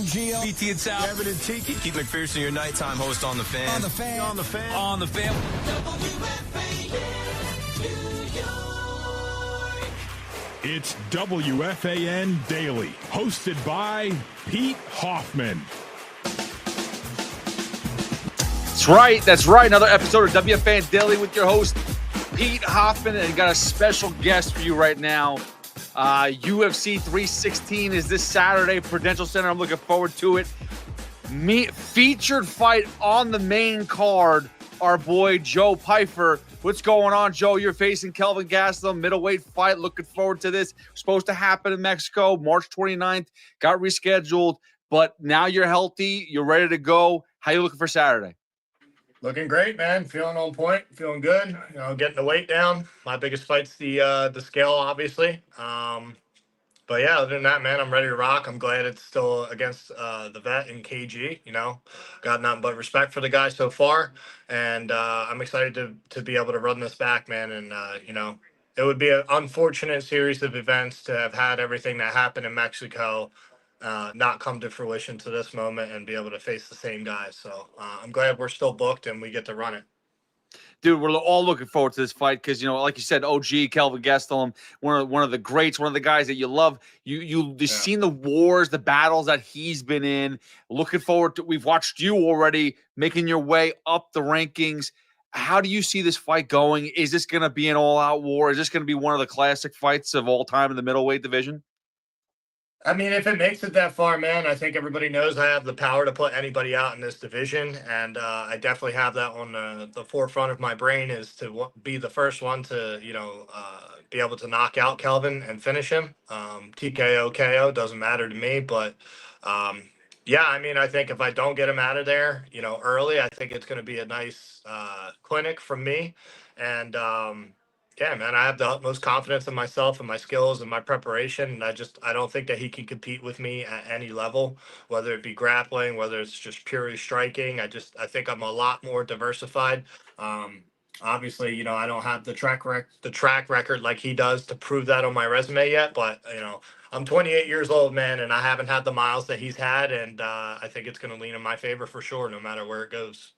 Gio. BT and Sal. Kevin and Tiki. Keith McPherson, your nighttime host on The Fan. On The Fan. On The Fan. On the Fan. It's WFAN Daily, hosted by Pete Hoffman. That's right. Another episode of WFAN Daily with your host, Pete Hoffman, and got a special guest for you right now. UFC 316 is this Saturday, Prudential Center. I'm looking forward to it. Featured fight on the main card, our boy Joe Pyfer. What's going on, Joe? You're facing Kelvin Gastelum, middleweight fight. Looking forward to this. Supposed to happen in Mexico, March 29th. Got rescheduled, but now you're healthy. You're ready to go. How you looking for Saturday? Looking great, man. Feeling on point. Feeling good. You know, getting the weight down. My biggest fight's the scale, obviously. But yeah, other than that, man, I'm ready to rock. I'm glad it's still against the vet in KG. You know, got nothing but respect for the guy so far, and I'm excited to be able to run this back, man. And you know, it would be an unfortunate series of events to have had everything that happened in Mexico not come to fruition to this moment and be able to face the same guys. So I'm glad we're still booked and we get to run it. Dude, we're all looking forward to this fight because, you know, like you said, OG, Kelvin Gastelum, one of the greats, one of the guys that you love. You've seen the wars, the battles that he's been in. Looking forward to, we've watched you already making your way up the rankings. How do you see this fight going? Is this going to be an all-out war? Is this going to be one of the classic fights of all time in the middleweight division? I mean, if it makes it that far, man, I think everybody knows I have the power to put anybody out in this division. And I definitely have that on the forefront of my brain, is to be the first one to, you know, be able to knock out Kelvin and finish him. TKO, KO, doesn't matter to me. But, yeah, I mean, I think if I don't get him out of there, you know, early, I think it's going to be a nice clinic from me. And, yeah, man, I have the utmost confidence in myself and my skills and my preparation. And I don't think that he can compete with me at any level, whether it be grappling, whether it's just purely striking. I think I'm a lot more diversified. Obviously, you know, I don't have the track record like he does to prove that on my resume yet. But, you know, I'm 28 years old, man, and I haven't had the miles that he's had. And I think it's going to lean in my favor for sure, no matter where it goes.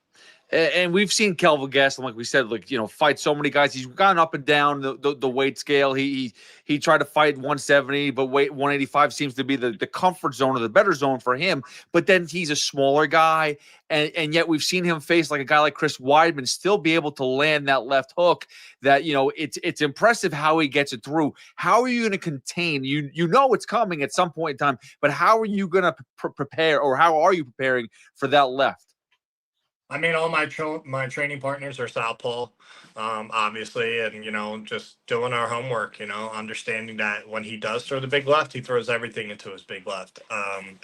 And we've seen Kelvin Gastelum, like we said, like, you know, fight so many guys. He's gone up and down the weight scale. He tried to fight 170, but weight 185 seems to be the comfort zone or the better zone for him. But then he's a smaller guy, and yet we've seen him face like a guy like Chris Weidman still be able to land that left hook. That, you know, it's impressive how he gets it through. How are you going to contain? You know it's coming at some point in time, but how are you going to prepare, or how are you preparing for that left? I mean, all my training partners are southpaw, obviously, and, you know, just doing our homework, you know, understanding that when he does throw the big left, he throws everything into his big left,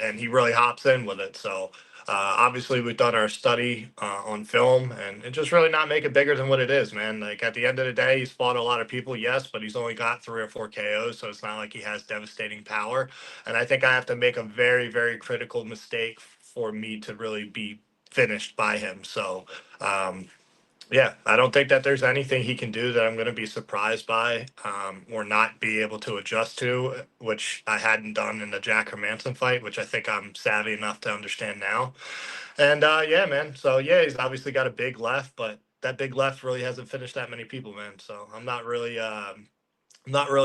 and he really hops in with it. So, obviously, we've done our study on film, and just really not make it bigger than what it is, man. Like, at the end of the day, he's fought a lot of people, yes, but he's only got 3 or 4 KOs, so it's not like he has devastating power. And I think I have to make a very, very critical mistake for me to really be finished by him. So yeah, I don't think that there's anything he can do that I'm going to be surprised by or not be able to adjust to, which I hadn't done in the Jack Hermanson fight, which I think I'm savvy enough to understand now. And yeah, man, so yeah, he's obviously got a big left, but that big left really hasn't finished that many people, man. So I'm not really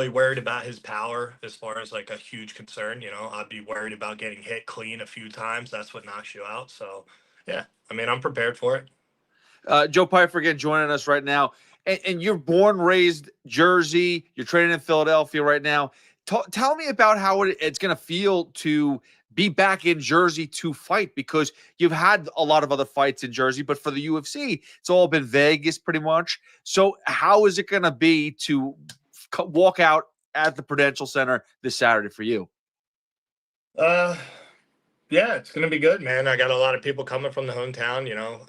worried about his power as far as like a huge concern. You know, I'd be worried about getting hit clean a few times. That's what knocks you out. So yeah, I mean, I'm prepared for it. Joe Pyfer again joining us right now. And you're born, raised Jersey. You're training in Philadelphia right now. Tell me about how it's going to feel to be back in Jersey to fight, because you've had a lot of other fights in Jersey, but for the UFC, it's all been Vegas pretty much. So how is it going to be to walk out at the Prudential Center this Saturday for you? Yeah, it's going to be good, man. I got a lot of people coming from the hometown, you know,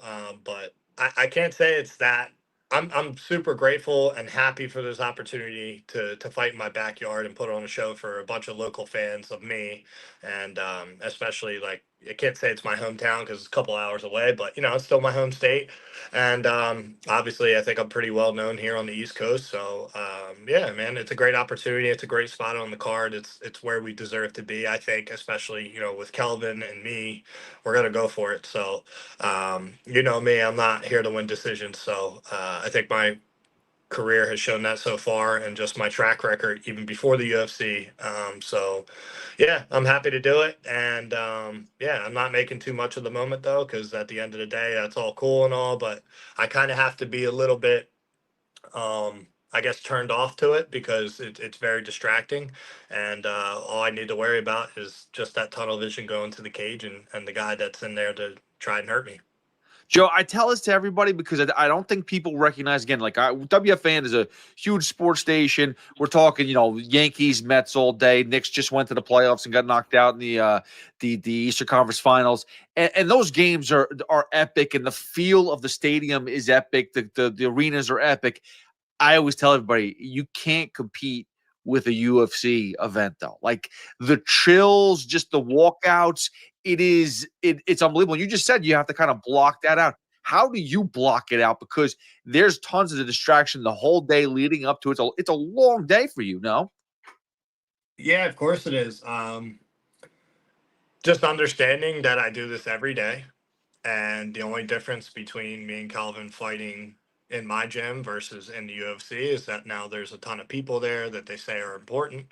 but I can't say it's that I'm super grateful and happy for this opportunity to fight in my backyard and put on a show for a bunch of local fans of me, and especially like I can't say it's my hometown because it's a couple hours away, but it's still my home state, and obviously I think I'm pretty well known here on the East Coast. So yeah, man, it's a great opportunity. It's a great spot on the card. It's where we deserve to be, I think, especially with Kelvin and me, we're gonna go for it. So you know me, I'm not here to win decisions. So I think my career has shown that so far, and just my track record, even before the UFC. So, yeah, I'm happy to do it. And yeah, I'm not making too much of the moment, though, because at the end of the day, that's all cool and all. But I kind of have to be a little bit, I guess, turned off to it because it's very distracting. And all I need to worry about is just that tunnel vision going to the cage and the guy that's in there to try and hurt me. Joe, I tell this to everybody because I don't think people recognize, again, like WFAN is a huge sports station. We're talking, Yankees, Mets all day. Knicks just went to the playoffs and got knocked out in the Eastern Conference Finals. And those games are epic, and the feel of the stadium is epic. The arenas are epic. I always tell everybody, you can't compete with a UFC event, though. Like the chills, just the walkouts, it's unbelievable. You just said you have to kind of block that out. How do you block it out? Because there's tons of distraction the whole day leading up to it. It's a long day for you, no? Yeah, of course it is. Just understanding that I do this every day, and the only difference between me and Calvin fighting in my gym versus in the UFC is that now there's a ton of people there that they say are important,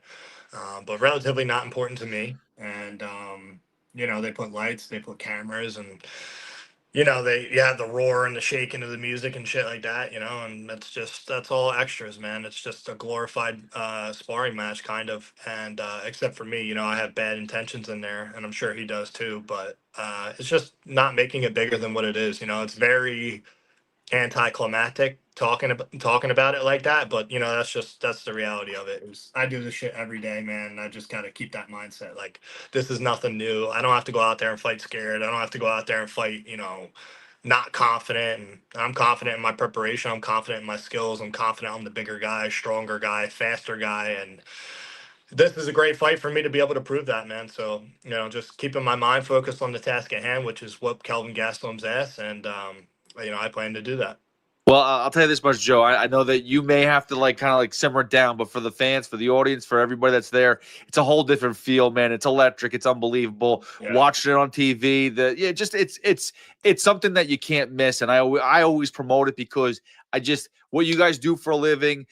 but relatively not important to me. And they put lights, they put cameras, and you have the roar and the shaking of the music and shit like that, and that's all extras, man. It's just a glorified sparring match, kind of. And except for me, I have bad intentions in there, and I'm sure he does too. But it's just not making it bigger than what it is. It's very anticlimactic talking about it like that, but that's the reality of it. I do this shit every day, man, and I just gotta keep that mindset. Like, this is nothing new. I don't have to go out there and fight scared. I don't have to go out there and fight not confident. And I'm confident in my preparation. I'm confident in my skills. I'm confident I'm the bigger guy, stronger guy, faster guy. And this is a great fight for me to be able to prove that, man. So, just keeping my mind focused on the task at hand, which is what Kelvin Gastelum's asked. And I plan to do that. Well, I'll tell you this much, Joe. I know that you may have to kind of simmer it down, but for the fans, for the audience, for everybody that's there, it's a whole different feel, man. It's electric. It's unbelievable. Yeah. Watching it on TV, it's something that you can't miss. And I always promote it because what you guys do for a living,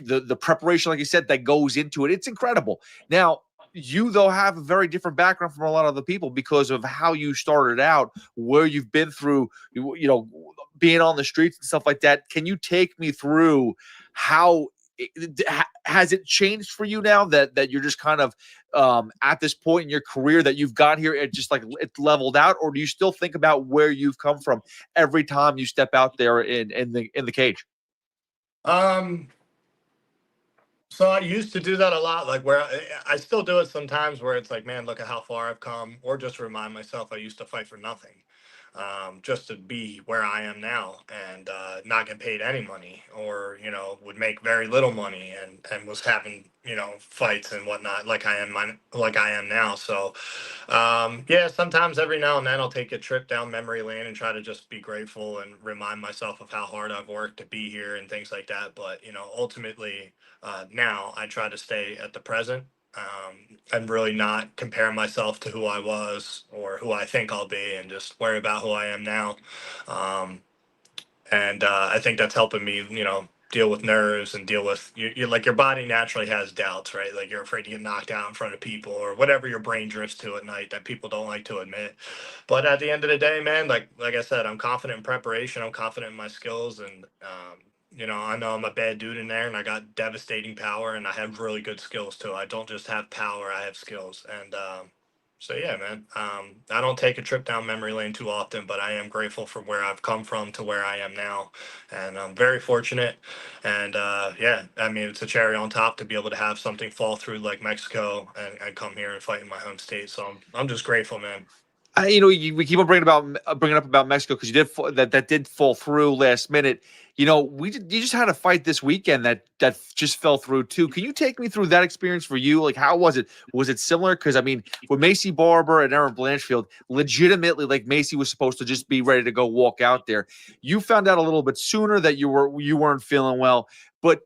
the preparation, like you said, that goes into it, it's incredible. Now, you, though, have a very different background from a lot of the people because of how you started out, where you've been through, being on the streets and stuff like that. Can you take me through how has it changed for you now that you're just kind of at this point in your career that you've got here, it just it's leveled out, or do you still think about where you've come from every time you step out there in the cage? So I used to do that a lot, like where I still do it sometimes, where it's like, man, look at how far I've come, or just remind myself I used to fight for nothing, just to be where I am now and not get paid any money, or would make very little money and was having fights and whatnot, like I am now. So yeah, sometimes every now and then I'll take a trip down memory lane and try to just be grateful and remind myself of how hard I've worked to be here and things like that. But ultimately, now I try to stay at the present, and really not compare myself to who I was or who I think I'll be, and just worry about who I am now. And I think that's helping me, deal with nerves and deal with you like your body naturally has doubts, right? Like you're afraid to get knocked out in front of people or whatever your brain drifts to at night that people don't like to admit. But at the end of the day, man, like I said, I'm confident in preparation. I'm confident in my skills, and I know I'm a bad dude in there, and I got devastating power, and I have really good skills too. I don't just have power; I have skills, and so yeah, man. I don't take a trip down memory lane too often, but I am grateful for where I've come from to where I am now, and I'm very fortunate. And yeah, I mean, it's a cherry on top to be able to have something fall through like Mexico and come here and fight in my home state. So I'm just grateful, man. We keep on bringing up about Mexico because you did that did fall through last minute. You just had a fight this weekend that just fell through too. Can you take me through that experience for you? Like, how was it? Was it similar? Because I mean, with Macy Barber and Erin Blanchfield, legitimately, like Macy was supposed to just be ready to go walk out there. You found out a little bit sooner that you weren't feeling well. But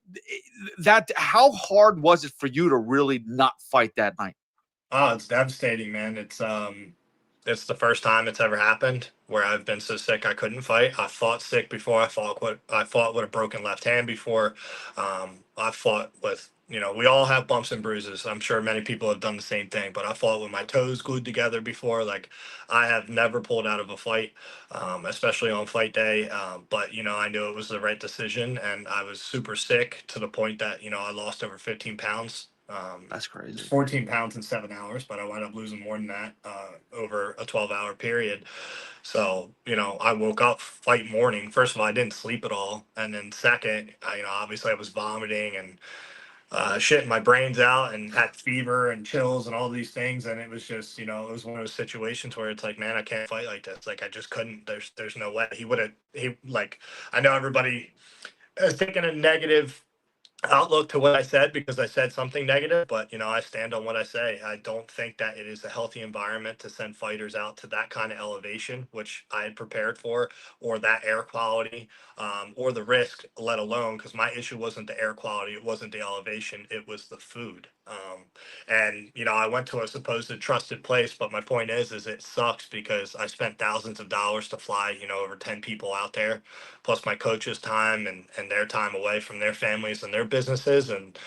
how hard was it for you to really not fight that night? Oh, it's devastating, man. It's the first time it's ever happened where I've been so sick I couldn't fight. I fought sick before. I fought with a broken left hand before. I fought with, we all have bumps and bruises. I'm sure many people have done the same thing, but I fought with my toes glued together before. Like, I have never pulled out of a fight, especially on fight day. But I knew it was the right decision, and I was super sick to the point that I lost over 15 pounds. That's crazy. 14 pounds in 7 hours, but I wound up losing more than that over a 12-hour period. So, I woke up fight morning. First of all, I didn't sleep at all. And then second, obviously I was vomiting and shitting my brains out and had fever and chills and all these things. And it was just, it was one of those situations where it's like, man, I can't fight like this. Like, I just couldn't. There's no way. I know everybody is taking a negative outlook to what I said because I said something negative, but I stand on what I say. I don't think that it is a healthy environment to send fighters out to that kind of elevation, which I had prepared for, or that air quality, or the risk, let alone, because my issue wasn't the air quality, it wasn't the elevation, it was the food. And I went to a supposed trusted place, but my point is it sucks because I spent thousands of dollars to fly, over 10 people out there, plus my coach's time and their time away from their families and their businesses. And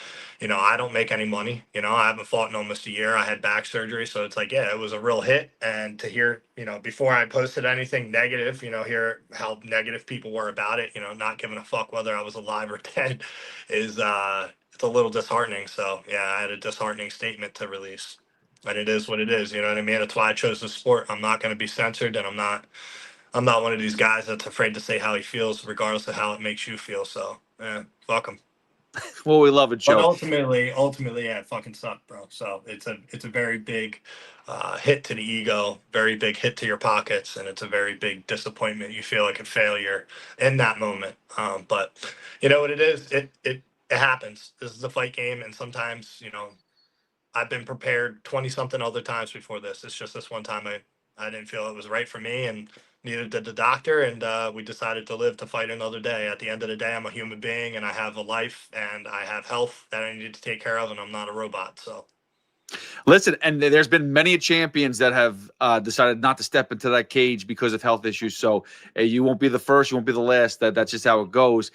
I don't make any money. I haven't fought in almost a year. I had back surgery, so it's like, yeah, it was a real hit. And to hear, before I posted anything negative, hear how negative people were about it, not giving a fuck whether I was alive or dead, is it's a little disheartening. So yeah, I had a disheartening statement to release, and it is what it is. You know what I mean? That's why I chose the sport. I'm not going to be censored, and I'm not one of these guys that's afraid to say how he feels, regardless of how it makes you feel. So yeah, fuck him. Well, we love it, Joe. But ultimately, yeah, it fucking sucked, bro. So it's a very big hit to the ego, very big hit to your pockets, and it's a very big disappointment. You feel like a failure in that moment. But you know what it is? It happens. This is a fight game, and sometimes I've been prepared 20 something other times before this. It's just this one time I didn't feel it was right for me, and neither did the doctor. And we decided to live to fight another day. At the end of the day, I'm a human being, and I have a life, and I have health that I need to take care of, and I'm not a robot. So. Listen, and there's been many champions that have decided not to step into that cage because of health issues. So you won't be the first, you won't be the last. That's just how it goes.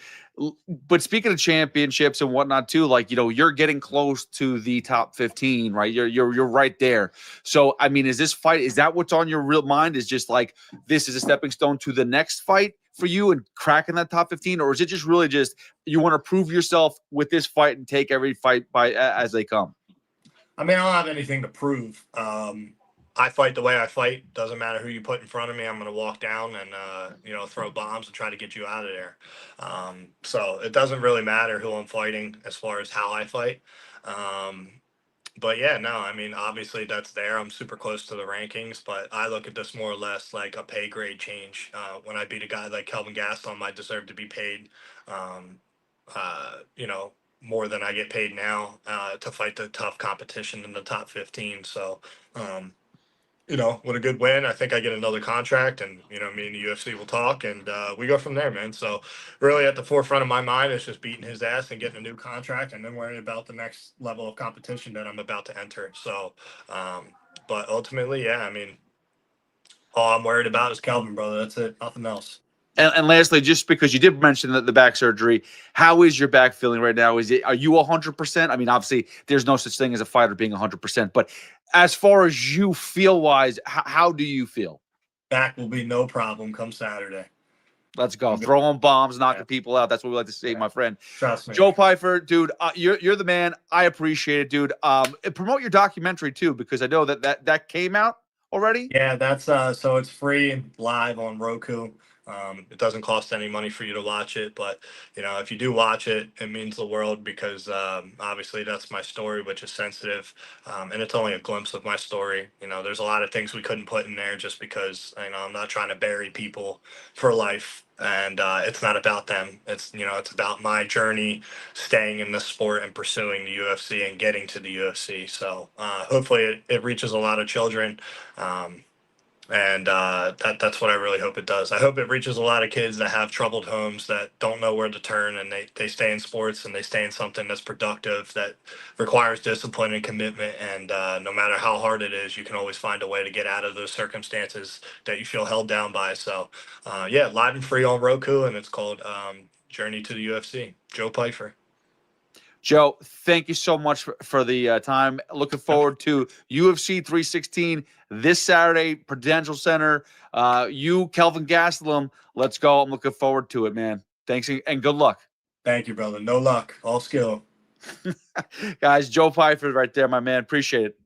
But speaking of championships and whatnot too, like, you're getting close to the top 15, right? You're right there. So, I mean, is that what's on your real mind? Is just like, this is a stepping stone to the next fight for you and cracking that top 15? Or is it just really just, you want to prove yourself with this fight and take every fight as they come? I mean, I don't have anything to prove. I fight the way I fight. Doesn't matter who you put in front of me. I'm going to walk down and, throw bombs and try to get you out of there. So it doesn't really matter who I'm fighting as far as how I fight. But yeah, no, I mean, obviously that's there. I'm super close to the rankings, but I look at this more or less like a pay grade change. When I beat a guy like Kelvin Gastelum, I deserve to be paid, more than I get paid now to fight the tough competition in the top 15. So, with a good win, I think I get another contract, and me and the UFC will talk, and we go from there, man. So really at the forefront of my mind is just beating his ass and getting a new contract, and then worrying about the next level of competition that I'm about to enter. So, but ultimately, yeah, I mean, all I'm worried about is Kelvin, brother. That's it, nothing else. And lastly, just because you did mention the back surgery, how is your back feeling right now? Are you 100%? I mean, obviously, there's no such thing as a fighter being 100%. But as far as you feel wise, how do you feel? Back will be no problem come Saturday. Let's go. Throwing bombs, knocking people out. That's what we like to see, my friend. Trust me. Joe Pyfer, dude, you're the man. I appreciate it, dude. Promote your documentary, too, because I know that came out already. Yeah, that's so it's free live on Roku. It doesn't cost any money for you to watch it, but if you do watch it, it means the world because obviously that's my story, which is sensitive, and it's only a glimpse of my story. There's a lot of things we couldn't put in there just because I'm not trying to bury people for life, and it's not about them. It's about my journey, staying in this sport and pursuing the UFC and getting to the UFC. So hopefully it reaches a lot of children. And that's what I really hope it does. I hope it reaches a lot of kids that have troubled homes, that don't know where to turn, and they stay in sports and they stay in something that's productive, that requires discipline and commitment. And no matter how hard it is, you can always find a way to get out of those circumstances that you feel held down by. So, yeah, live and free on Roku, and it's called Journey to the UFC. Joe Pyfer. Joe, thank you so much for the time. Looking forward to UFC 316 this Saturday, Prudential Center. You, Kelvin Gastelum, let's go. I'm looking forward to it, man. Thanks and good luck. Thank you, brother. No luck. All skill. Guys, Joe Pyfer right there, my man. Appreciate it.